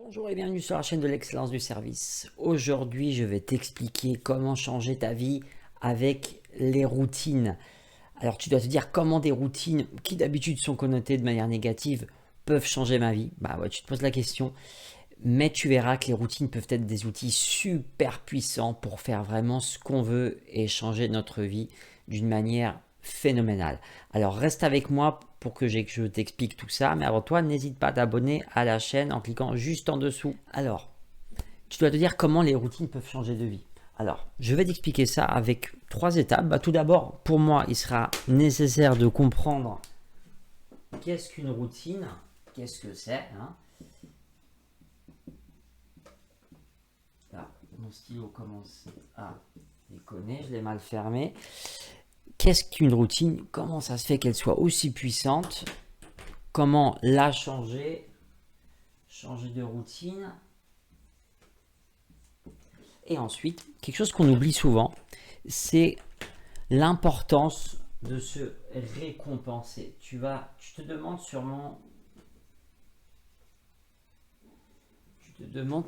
Bonjour et bienvenue sur la chaîne de l'excellence du service. Aujourd'hui, je vais t'expliquer comment changer ta vie avec les routines. Alors, tu dois te dire comment des routines qui d'habitude sont connotées de manière négative peuvent changer ma vie. Bah ouais, tu te poses la question. Mais tu verras que les routines peuvent être des outils super puissants pour faire vraiment ce qu'on veut et changer notre vie d'une manière phénoménale. Alors reste avec moi pour que je t'explique tout ça, mais avant toi, n'hésite pas à t'abonner à la chaîne en cliquant juste en dessous. Alors, tu dois te dire comment les routines peuvent changer de vie. Alors, je vais t'expliquer ça avec 3 étapes. Tout d'abord, pour moi, il sera nécessaire de comprendre qu'est-ce qu'une routine, qu'est-ce que c'est, hein. Là, mon stylo commence à déconner, je l'ai mal fermé. Qu'est-ce qu'une routine? Comment ça se fait qu'elle soit aussi puissante? Comment la changer? Changer de routine. Et ensuite, quelque chose qu'on oublie souvent, c'est l'importance de se récompenser. Tu te demandes sûrement,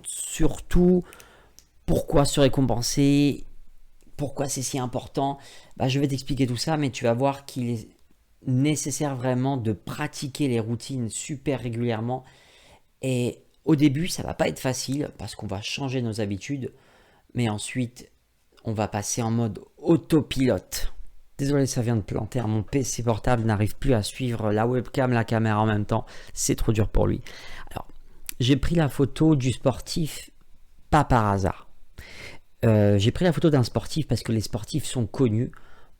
surtout pourquoi se récompenser, pourquoi c'est si important. Je vais t'expliquer tout ça, mais tu vas voir qu'il est nécessaire vraiment de pratiquer les routines super régulièrement. Et au début, ça va pas être facile parce qu'on va changer nos habitudes, mais ensuite, on va passer en mode autopilote. Désolé, ça vient de planter. Mon PC portable n'arrive plus à suivre la webcam, la caméra en même temps. C'est trop dur pour lui. Alors, j'ai pris la photo du sportif, pas par hasard. J'ai pris la photo d'un sportif parce que les sportifs sont connus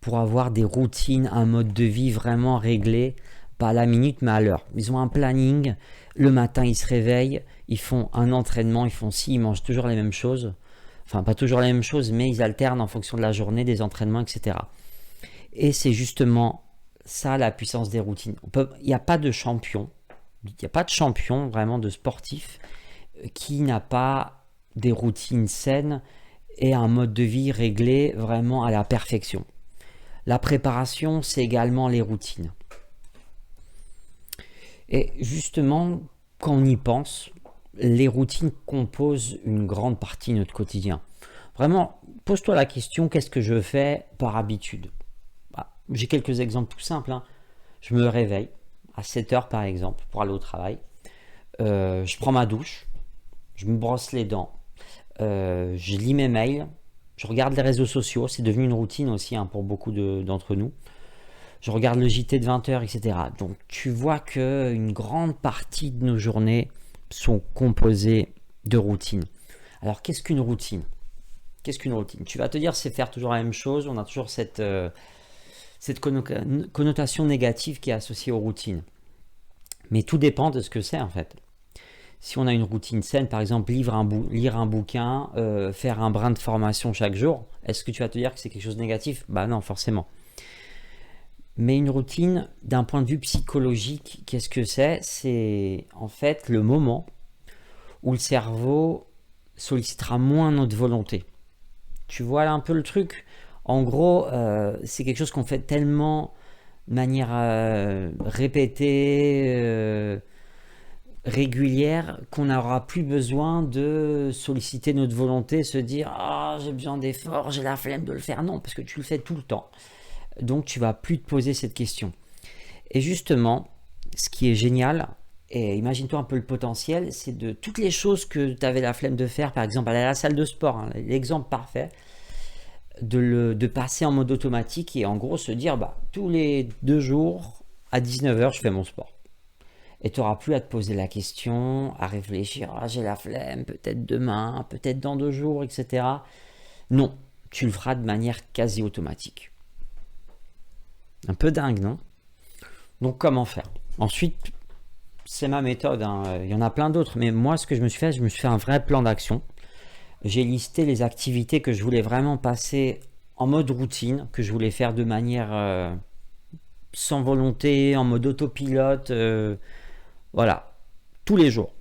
pour avoir des routines, un mode de vie vraiment réglé, pas à la minute mais à l'heure. Ils ont un planning, le matin ils se réveillent, ils font un entraînement, ils mangent toujours les mêmes choses. Enfin, pas toujours les mêmes choses, mais ils alternent en fonction de la journée, des entraînements, etc. Et c'est justement ça la puissance des routines. Il n'y a pas de champion, il n'y a pas de champion vraiment de sportif qui n'a pas des routines saines et un mode de vie réglé vraiment à la perfection. La préparation, c'est également les routines. Et justement, quand on y pense, les routines composent une grande partie de notre quotidien. Vraiment, pose-toi la question, qu'est-ce que je fais par habitude? J'ai quelques exemples tout simples. Je me réveille à 7 heures par exemple pour aller au travail. Je prends ma douche, je me brosse les dents, je lis mes mails, je regarde les réseaux sociaux, c'est devenu une routine aussi pour beaucoup d'entre nous. Je regarde le JT de 20 heures, etc. Donc tu vois qu'une grande partie de nos journées sont composées de routines. Alors qu'est-ce qu'une routine? Qu'est-ce qu'une routine? Tu vas te dire c'est faire toujours la même chose, on a toujours cette connotation négative qui est associée aux routines. Mais tout dépend de ce que c'est en fait. Si on a une routine saine, par exemple lire un bouquin, faire un brin de formation chaque jour, est-ce que tu vas te dire que c'est quelque chose de négatif? Non, forcément. Mais une routine, d'un point de vue psychologique, qu'est-ce que c'est? C'est en fait le moment où le cerveau sollicitera moins notre volonté. Tu vois là un peu le truc? En gros, c'est quelque chose qu'on fait tellement de manière répétée, régulière, qu'on n'aura plus besoin de solliciter notre volonté, se dire ah j'ai besoin d'efforts, j'ai la flemme de le faire. Non, parce que tu le fais tout le temps. Donc tu vas plus te poser cette question. Et justement, ce qui est génial, et imagine-toi un peu le potentiel, c'est de toutes les choses que tu avais la flemme de faire, par exemple aller à la salle de sport, l'exemple parfait, de passer en mode automatique et en gros se dire tous les 2 jours à 19 heures je fais mon sport. Et tu n'auras plus à te poser la question, à réfléchir, j'ai la flemme, peut-être demain, peut-être dans 2 jours, etc. Non, tu le feras de manière quasi automatique. Un peu dingue, non? Donc comment faire? Ensuite, c'est ma méthode, il y en a plein d'autres, mais moi ce que je me suis fait un vrai plan d'action. J'ai listé les activités que je voulais vraiment passer en mode routine, que je voulais faire de manière sans volonté, en mode autopilote, voilà, tous les jours,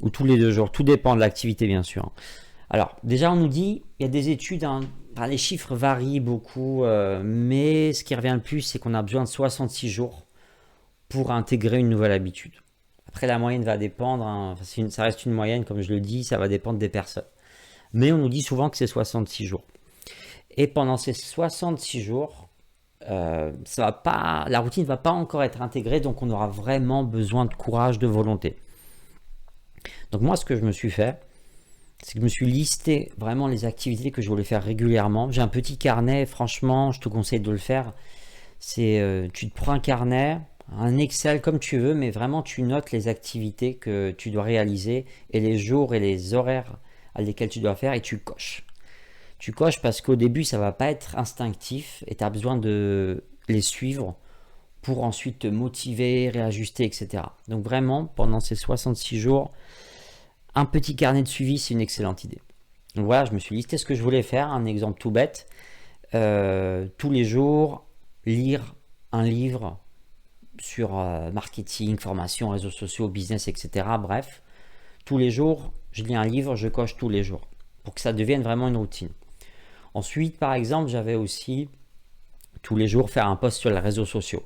ou tous les 2 jours, tout dépend de l'activité bien sûr. Alors déjà on nous dit, il y a des études, les chiffres varient beaucoup, mais ce qui revient le plus c'est qu'on a besoin de 66 jours pour intégrer une nouvelle habitude. Après, la moyenne va dépendre, hein. Ça reste une moyenne, comme je le dis, ça va dépendre des personnes. Mais on nous dit souvent que c'est 66 jours. Et pendant ces 66 jours, la routine ne va pas encore être intégrée, donc on aura vraiment besoin de courage, de volonté. Donc moi, ce que je me suis fait, c'est que je me suis listé vraiment les activités que je voulais faire régulièrement. J'ai un petit carnet, franchement, je te conseille de le faire. Tu te prends un carnet, un Excel comme tu veux, mais vraiment tu notes les activités que tu dois réaliser et les jours et les horaires à lesquels tu dois faire et tu coches. Tu coches parce qu'au début, ça va pas être instinctif et tu as besoin de les suivre pour ensuite te motiver, réajuster, etc. Donc vraiment, pendant ces 66 jours, un petit carnet de suivi, c'est une excellente idée. Donc voilà, je me suis listé ce que je voulais faire. Un exemple tout bête. Tous les jours, lire un livre sur marketing, formation, réseaux sociaux, business, etc. Bref, tous les jours, je lis un livre, je coche tous les jours pour que ça devienne vraiment une routine. Ensuite, par exemple, j'avais aussi tous les jours faire un post sur les réseaux sociaux.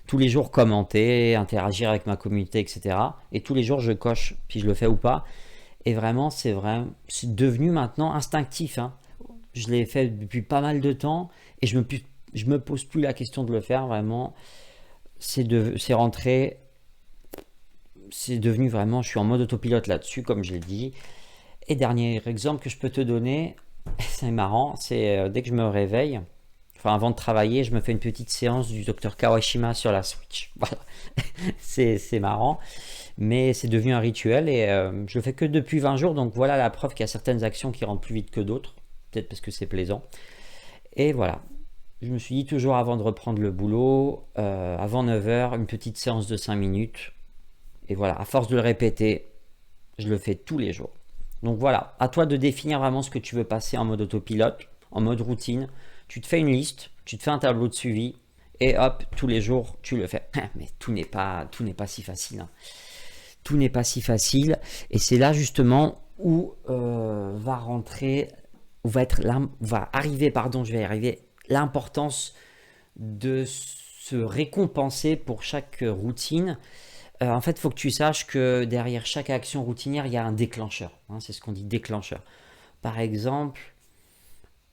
Tous les jours commenter, interagir avec ma communauté, etc. Et tous les jours, je coche, puis je le fais ou pas. Et vraiment, c'est devenu maintenant instinctif, hein. Je l'ai fait depuis pas mal de temps et je me pose plus la question de le faire. Vraiment, c'est rentré, c'est devenu vraiment, je suis en mode autopilote là-dessus, comme je l'ai dit. Et dernier exemple que je peux te donner, c'est marrant, c'est dès que je me réveille, enfin avant de travailler, je me fais une petite séance du docteur Kawashima sur la Switch. Voilà, c'est marrant, mais c'est devenu un rituel et je le fais que depuis 20 jours, donc voilà la preuve qu'il y a certaines actions qui rentrent plus vite que d'autres, peut-être parce que c'est plaisant. Et voilà, je me suis dit toujours avant de reprendre le boulot, avant 9h, une petite séance de 5 minutes. Et voilà, à force de le répéter, je le fais tous les jours. Donc voilà, à toi de définir vraiment ce que tu veux passer en mode autopilote, en mode routine. Tu te fais une liste, tu te fais un tableau de suivi et hop, tous les jours, tu le fais. Mais tout n'est pas si facile, hein. Tout n'est pas si facile et c'est là justement où va arriver, je vais y arriver, l'importance de se récompenser pour chaque routine. En fait, il faut que tu saches que derrière chaque action routinière, il y a un déclencheur, hein, c'est ce qu'on dit déclencheur. Par exemple,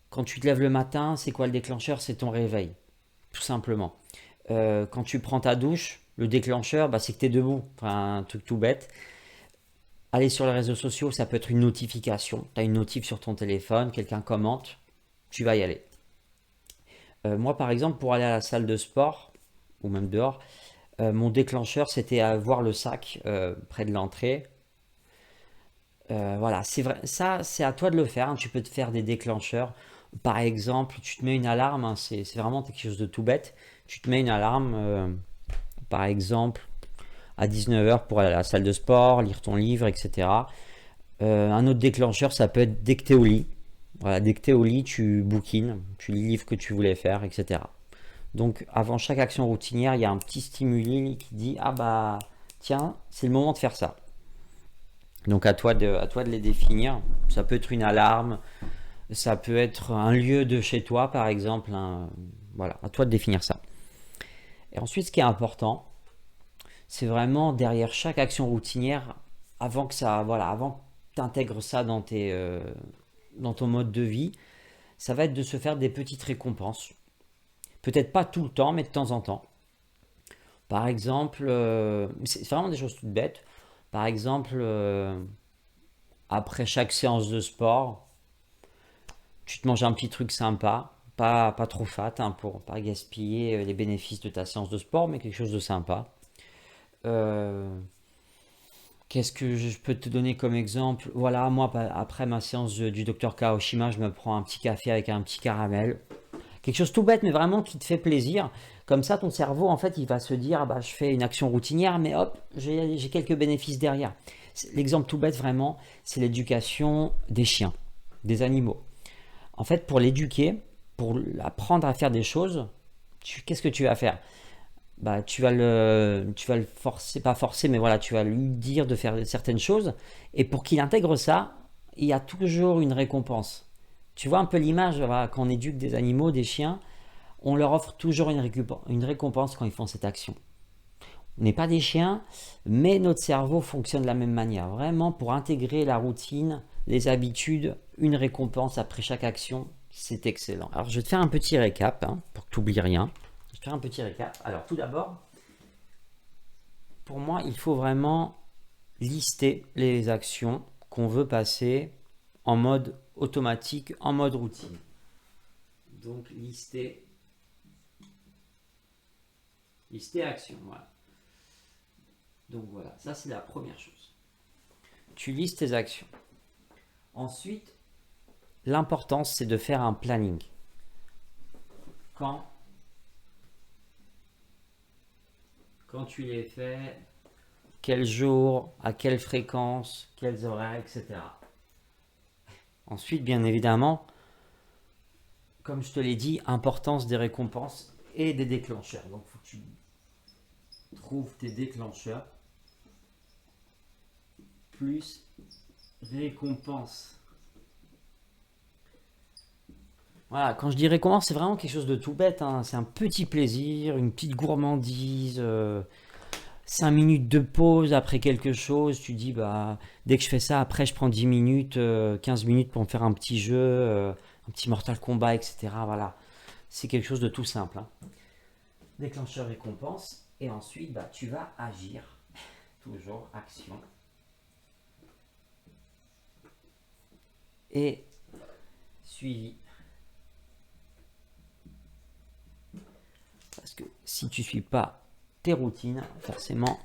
quand tu te lèves le matin, c'est quoi le déclencheur? C'est ton réveil, tout simplement. Quand tu prends ta douche, le déclencheur, c'est que tu es debout. Enfin, un truc tout bête. Aller sur les réseaux sociaux, ça peut être une notification. Tu as une notif sur ton téléphone, quelqu'un commente, tu vas y aller. Moi, par exemple, pour aller à la salle de sport, ou même dehors, mon déclencheur, c'était à voir le sac près de l'entrée. Voilà, c'est vrai, ça, c'est à toi de le faire, hein. Tu peux te faire des déclencheurs. Par exemple, tu te mets une alarme, hein, c'est vraiment quelque chose de tout bête. Tu te mets une alarme, par exemple, à 19h pour aller à la salle de sport, lire ton livre, etc. Un autre déclencheur, ça peut être dès que tu es au lit. Voilà, dès que tu es au lit, tu bouquines, tu lis le livre que tu voulais faire, etc. Donc, avant chaque action routinière, il y a un petit stimuli qui dit ah bah tiens, c'est le moment de faire ça. Donc, à toi de les définir. Ça peut être une alarme, ça peut être un lieu de chez toi, par exemple. Voilà, à toi de définir ça. Et ensuite, ce qui est important, c'est vraiment derrière chaque action routinière, avant que tu intègres ça dans ton mode de vie, ça va être de se faire des petites récompenses. Peut-être pas tout le temps, mais de temps en temps. Par exemple, c'est vraiment des choses toutes bêtes. Par exemple, après chaque séance de sport, tu te manges un petit truc sympa, pas trop fat, hein, pour pas gaspiller les bénéfices de ta séance de sport, mais quelque chose de sympa. Euh, Qu'est-ce que je peux te donner comme exemple? Voilà, moi, après ma séance du docteur Kaoshima, je me prends un petit café avec un petit caramel. Quelque chose tout bête, mais vraiment qui te fait plaisir. Comme ça, ton cerveau, en fait, il va se dire, ah bah, je fais une action routinière, mais hop, j'ai quelques bénéfices derrière. L'exemple tout bête, vraiment, c'est l'éducation des chiens, des animaux. En fait, pour l'éduquer, pour apprendre à faire des choses, qu'est-ce que tu vas faire? Bah, tu vas le forcer, pas forcer, mais voilà, tu vas lui dire de faire certaines choses. Et pour qu'il intègre ça, il y a toujours une récompense. Tu vois un peu l'image, voilà, quand on éduque des animaux, des chiens, on leur offre toujours une récompense quand ils font cette action. On n'est pas des chiens, mais notre cerveau fonctionne de la même manière. Vraiment, pour intégrer la routine, les habitudes, une récompense après chaque action, c'est excellent. Alors, je vais te faire un petit récap, hein, pour que tu n'oublies rien. Je vais te faire un petit récap. Alors, tout d'abord, pour moi, il faut vraiment lister les actions qu'on veut passer en mode automatique, en mode routine. Donc, lister action, voilà. Donc voilà, ça c'est la première chose. Tu listes tes actions. Ensuite, l'important c'est de faire un planning. Quand tu les fais, quel jour, à quelle fréquence, quels horaires, etc. Ensuite, bien évidemment, comme je te l'ai dit, importance des récompenses et des déclencheurs. Donc, il faut que tu trouves tes déclencheurs plus récompenses. Voilà, quand je dis récompense, c'est vraiment quelque chose de tout bête, hein. C'est un petit plaisir, une petite gourmandise, 5 minutes de pause après quelque chose. Tu dis, bah, dès que je fais ça, après, je prends 10 minutes, 15 minutes pour me faire un petit jeu, un petit Mortal Kombat, etc. Voilà, c'est quelque chose de tout simple, hein. Déclencheur récompense, et ensuite, bah, tu vas agir. Toujours action. Et suivi. Parce que si tu ne suis pas tes routines, forcément,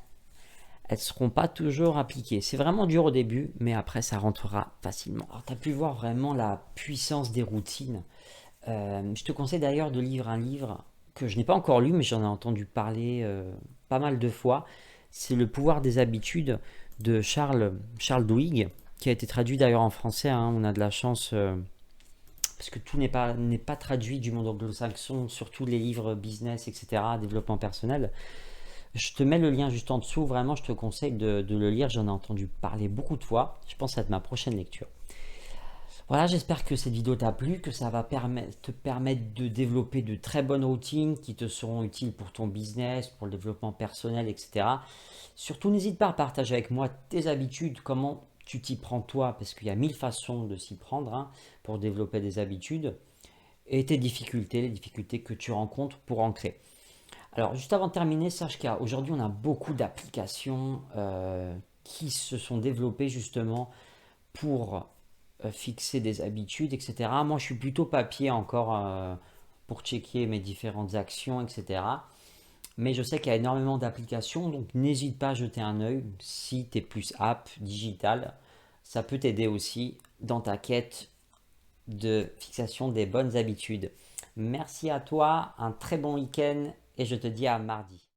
elles ne seront pas toujours appliquées. C'est vraiment dur au début, mais après, ça rentrera facilement. Alors, tu as pu voir vraiment la puissance des routines. Je te conseille d'ailleurs de lire un livre que je n'ai pas encore lu, mais j'en ai entendu parler pas mal de fois. C'est Le pouvoir des habitudes de Charles Duhigg, qui a été traduit d'ailleurs en français, hein. On a de la chance, parce que tout n'est pas traduit du monde anglo-saxon, surtout les livres business, etc., développement personnel. Je te mets le lien juste en dessous. Vraiment, je te conseille de le lire. J'en ai entendu parler beaucoup de fois. Je pense à ma prochaine lecture. Voilà, j'espère que cette vidéo t'a plu, que ça va te permettre de développer de très bonnes routines qui te seront utiles pour ton business, pour le développement personnel, etc. Surtout, n'hésite pas à partager avec moi tes habitudes, comment tu t'y prends toi, parce qu'il y a 1000 façons de s'y prendre, hein, pour développer des habitudes, et tes difficultés, les difficultés que tu rencontres pour en créer. Alors, juste avant de terminer, sache qu'aujourd'hui, on a beaucoup d'applications qui se sont développées justement pour fixer des habitudes, etc. Moi, je suis plutôt papier encore pour checker mes différentes actions, etc. Mais je sais qu'il y a énormément d'applications, donc n'hésite pas à jeter un œil si tu es plus app, digital. Ça peut t'aider aussi dans ta quête de fixation des bonnes habitudes. Merci à toi, un très bon week-end et je te dis à mardi.